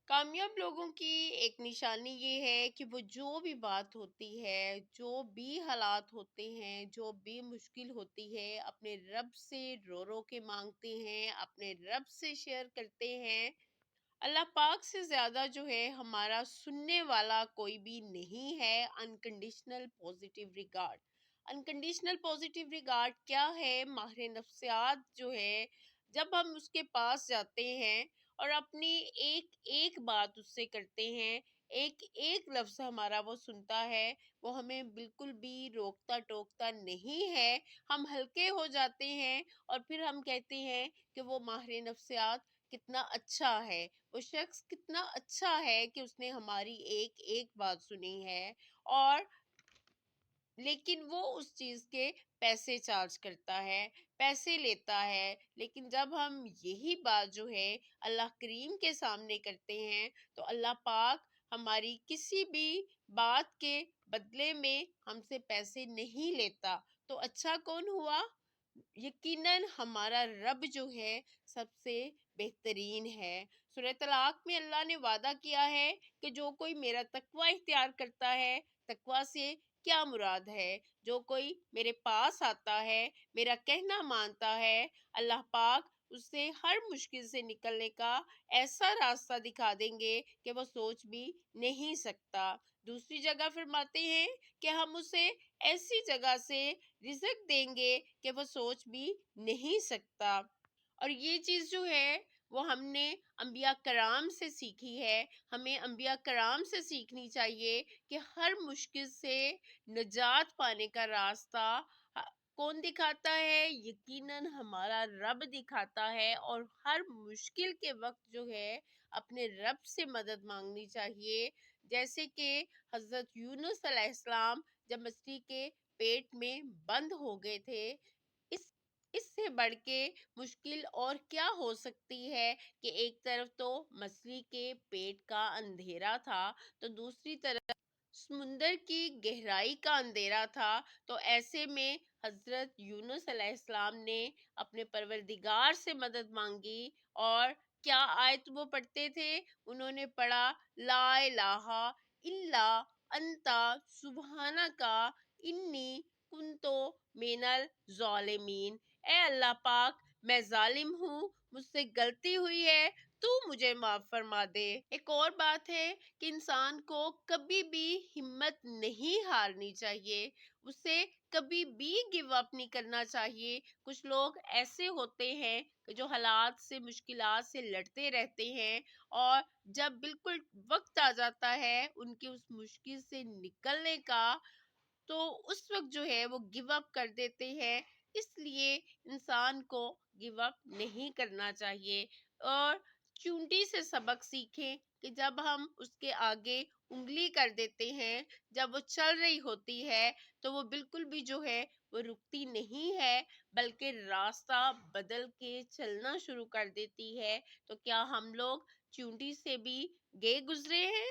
کامیاب لوگوں کی ایک نشانی یہ ہے کہ وہ جو بھی بات ہوتی ہے، جو بھی حالات ہوتے ہیں، جو بھی مشکل ہوتی ہے، اپنے رب سے رو رو کے مانگتے ہیں، اپنے رب سے شیئر کرتے ہیں۔ اللہ پاک سے زیادہ جو ہے ہمارا سننے والا کوئی بھی نہیں ہے۔ Unconditional positive regard, unconditional positive regard کیا ہے؟ ماہر نفسیات جو ہے، جب ہم اس کے پاس جاتے ہیں اور اپنی ایک ایک بات اس سے کرتے ہیں، ایک ایک لفظ ہمارا وہ سنتا ہے، وہ ہمیں بالکل بھی روکتا ٹوکتا نہیں ہے، ہم ہلکے ہو جاتے ہیں اور پھر ہم کہتے ہیں کہ وہ ماہر نفسیات کتنا اچھا ہے، وہ شخص کتنا اچھا ہے کہ اس نے ہماری ایک ایک بات سنی ہے، اور لیکن وہ اس چیز کے پیسے چارج کرتا ہے، پیسے لیتا ہے۔ لیکن جب ہم یہی بات جو ہے اللہ کریم کے سامنے کرتے ہیں تو اللہ پاک ہماری کسی بھی بات کے بدلے میں ہم سے پیسے نہیں لیتا۔ تو اچھا کون ہوا؟ یقیناً ہمارا رب جو ہے سب سے بہترین ہے۔ سورہ طلاق میں اللہ نے وعدہ کیا ہے کہ جو کوئی میرا تقوی اختیار کرتا ہے، تقوی سے کیا مراد ہے؟ جو کوئی میرے پاس آتا ہے، میرا کہنا مانتا ہے، اللہ پاک اس سے ہر مشکل سے نکلنے کا ایسا راستہ دکھا دیں گے کہ وہ سوچ بھی نہیں سکتا۔ دوسری جگہ فرماتے ہیں کہ ہم اسے ایسی جگہ سے رزق دیں گے کہ وہ سوچ بھی نہیں سکتا۔ اور یہ چیز جو ہے وہ ہم نے انبیاء کرام سے سیکھی ہے۔ ہمیں انبیاء کرام سے سیکھنی چاہیے کہ ہر مشکل سے نجات پانے کا راستہ کون دکھاتا ہے؟ یقیناً ہمارا رب دکھاتا ہے، اور ہر مشکل کے وقت جو ہے اپنے رب سے مدد مانگنی چاہیے۔ جیسے کہ حضرت یونس علیہ السلام جب مچھلی کے پیٹ میں بند ہو گئے تھے، اس اس سے بڑھ کے مشکل اور کیا ہو سکتی ہے کہ ایک طرف تو مچھلی کے پیٹ کا اندھیرا تھا، تو دوسری طرف سمندر کی گہرائی کا اندھیرا تھا۔ تو ایسے میں حضرت یونس علیہ السلام نے اپنے پروردگار سے مدد مانگی، اور کیا آیت وہ پڑھتے تھے؟ انہوں نے پڑھا لا الہ الا انت سبحانک انی کنتو من الظالمین۔ اے اللہ پاک، میں ظالم ہوں، مجھ سے غلطی ہوئی ہے، تو مجھے معاف فرما دے۔ ایک اور بات ہے کہ انسان کو کبھی بھی ہمت نہیں ہارنی چاہیے، اسے کبھی بھی گیو اپ نہیں کرنا چاہیے۔ کچھ لوگ ایسے ہوتے ہیں کہ جو حالات سے، مشکلات سے لڑتے رہتے ہیں، اور جب بالکل وقت آ جاتا ہے ان کی اس مشکل سے نکلنے کا، تو اس وقت جو ہے وہ گیو اپ کر دیتے ہیں۔ اس لیے انسان کو گیو اپ نہیں کرنا چاہیے، اور چونٹی سے سبق سیکھیں کہ جب ہم اس کے آگے انگلی کر دیتے ہیں، جب وہ چل رہی ہوتی ہے تو وہ بالکل بھی جو ہے وہ رکتی نہیں ہے، بلکہ راستہ بدل کے چلنا شروع کر دیتی ہے۔ تو کیا ہم لوگ چونٹی سے بھی گئے گزرے ہیں؟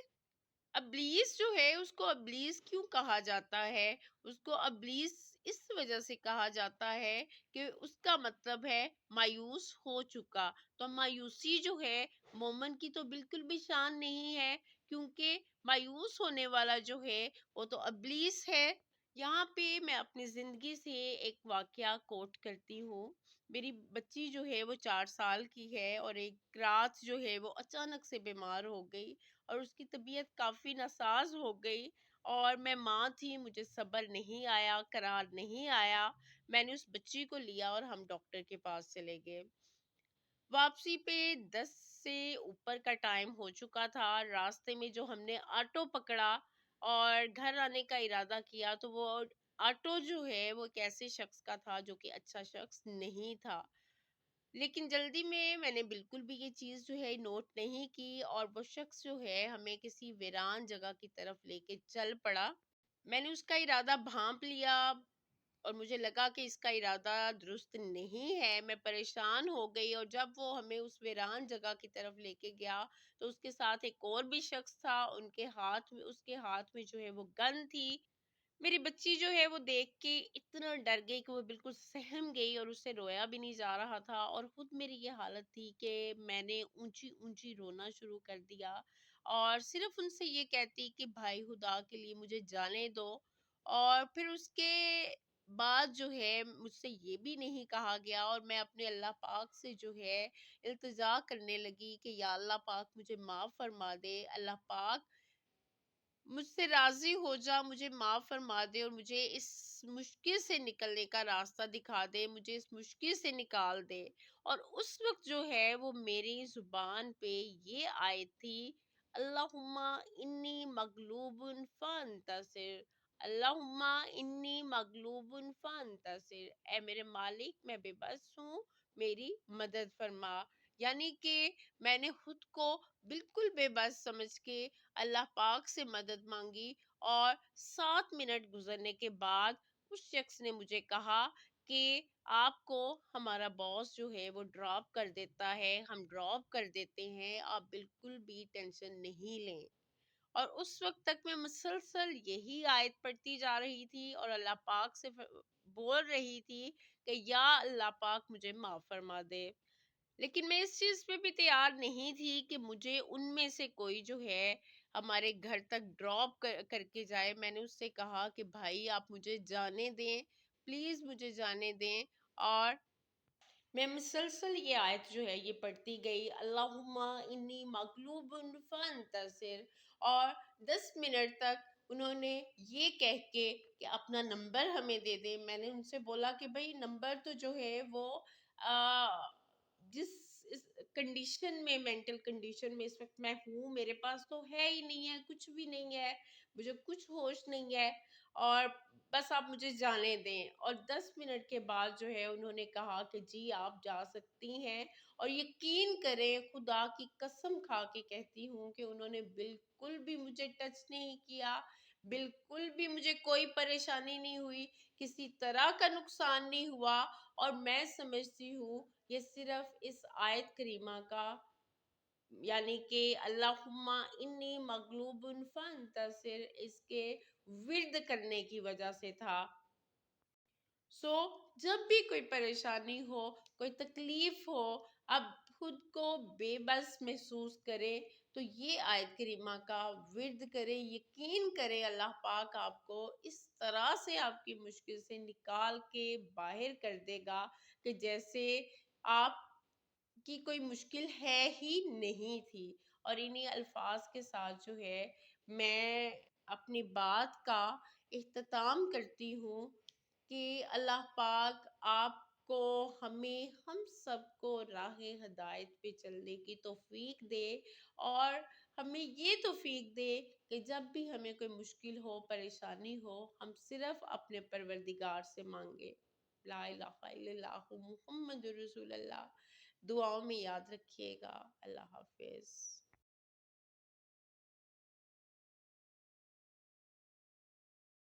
ابلیس جو ہے اس کو ابلیس کیوں کہا جاتا ہے؟ اس کو ابلیس اس وجہ سے کہا جاتا ہے کہ اس کا مطلب ہے مایوس ہو چکا۔ تو مایوسی جو ہے مومن کی تو بالکل بھی شان نہیں ہے، کیونکہ مایوس ہونے والا جو ہے وہ تو ابلیس ہے۔ یہاں پہ میں اپنی زندگی سے ایک واقعہ کوٹ کرتی ہوں۔ میری بچی جو ہے وہ 4 سال کی ہے، اور ایک رات جو ہے وہ اچانک سے بیمار ہو گئی، اور اس کی طبیعت کافی ناساز ہو گئی، اور میں ماں تھی، مجھے صبر نہیں آیا، قرار نہیں آیا۔ میں نے اس بچی کو لیا اور ہم ڈاکٹر کے پاس چلے گئے۔ واپسی پہ 10 سے اوپر کا ٹائم ہو چکا تھا۔ راستے میں جو ہم نے آٹو پکڑا اور گھر آنے کا ارادہ کیا، تو وہ آٹو جو ہے وہ ایک ایسے شخص کا تھا جو کہ اچھا شخص نہیں تھا۔ لیکن جلدی میں نے بالکل بھی یہ چیز جو ہے نوٹ نہیں کی، اور وہ شخص جو ہے ہمیں کسی ویران جگہ کی طرف لے کے چل پڑا۔ میں نے اس کا ارادہ بھانپ لیا، اور مجھے لگا کہ اس کا ارادہ درست نہیں ہے۔ میں پریشان ہو گئی، اور جب وہ ہمیں اس ویران جگہ کی طرف لے کے گیا تو اس کے ساتھ ایک اور بھی شخص تھا، اس کے ہاتھ میں جو ہے وہ گن تھی۔ میری بچی جو ہے وہ دیکھ کے اتنا ڈر گئی کہ وہ بالکل سہم گئی اور اس سے رویا بھی نہیں جا رہا تھا، اور خود میری یہ حالت تھی کہ میں نے اونچی اونچی رونا شروع کر دیا اور صرف ان سے یہ کہتی کہ بھائی خدا کے لیے مجھے جانے دو، اور پھر اس کے بعد جو ہے مجھ سے یہ بھی نہیں کہا گیا، اور میں اپنے اللہ پاک سے جو ہے التجا کرنے لگی کہ یا اللہ پاک مجھے معاف فرما دے، اللہ پاک مجھ سے راضی ہو جا، مجھے معاف فرما دے اور مجھے اس مشکل سے نکلنے کا راستہ دکھا دے، مجھے اس مشکل سے نکال دے۔ اور اس وقت جو ہے وہ میری زبان پہ یہ آیت تھی، اللہم انی مغلوب فانتصر، اللہم انی مغلوب فانتصر، اے میرے مالک میں بے بس ہوں، میری مدد فرما۔ یعنی کہ میں نے خود کو بالکل بے بس سمجھ کے اللہ پاک سے مدد مانگی، اور 7 منٹ گزرنے کے بعد اس شخص نے مجھے کہا کہ آپ کو ہمارا باس جو ہے وہ ڈراپ کر دیتا ہے، ہم ڈراپ کر دیتے ہیں، آپ بالکل بھی ٹینشن نہیں لیں۔ اور اس وقت تک میں مسلسل یہی آیت پڑھتی جا رہی تھی اور اللہ پاک سے بول رہی تھی کہ یا اللہ پاک مجھے معاف فرما دے۔ لیکن میں اس چیز پہ بھی تیار نہیں تھی کہ مجھے ان میں سے کوئی جو ہے ہمارے گھر تک ڈراپ کر کے جائے۔ میں نے اس سے کہا کہ بھائی آپ مجھے جانے دیں، پلیز مجھے جانے دیں، اور میں مسلسل یہ آیت جو ہے یہ پڑھتی گئی، اللہم انی مغلوب فانتصر، اور 10 منٹ تک انہوں نے یہ کہہ کے کہ اپنا نمبر ہمیں دے دیں۔ میں نے ان سے بولا کہ بھائی نمبر تو جو ہے وہ آ، جس اس کنڈیشن میں، مینٹل کنڈیشن میں اس وقت میں ہوں، میرے پاس تو ہے ہی نہیں ہے، کچھ بھی نہیں ہے، مجھے کچھ ہوش نہیں ہے، اور بس آپ مجھے جانے دیں۔ اور 10 منٹ کے بعد جو ہے انہوں نے کہا کہ جی آپ جا سکتی ہیں، اور یقین کریں خدا کی قسم کھا کے کہتی ہوں کہ انہوں نے بالکل بھی مجھے ٹچ نہیں کیا، بالکل بھی مجھے کوئی پریشانی نہیں ہوئی، کسی طرح کا نقصان نہیں ہوا۔ اور میں سمجھتی ہوں یہ صرف اس آیت کریمہ کا، یعنی کہ اللہم انی مغلوب فانتصر، اس کے ورد کرنے کی وجہ سے تھا۔ جب بھی کوئی پریشانی ہو، کوئی تکلیف ہو، اب خود کو بے بس محسوس کرے تو یہ آیت کریمہ کا ورد کرے، یقین کرے اللہ پاک آپ کو اس طرح سے آپ کی مشکل سے نکال کے باہر کر دے گا کہ جیسے آپ کی کوئی مشکل ہے ہی نہیں تھی۔ اور انہی الفاظ کے ساتھ جو ہے میں اپنی بات کا اختتام کرتی ہوں کہ اللہ پاک آپ کو، ہمیں، ہم سب کو راہ ہدایت پہ چلنے کی توفیق دے، اور ہمیں یہ توفیق دے کہ جب بھی ہمیں کوئی مشکل ہو، پریشانی ہو، ہم صرف اپنے پروردگار سے مانگے، لا الہ الا اللہ محمد رسول اللہ۔ دعاؤں میں یاد رکھیے گا۔ اللہ حافظ۔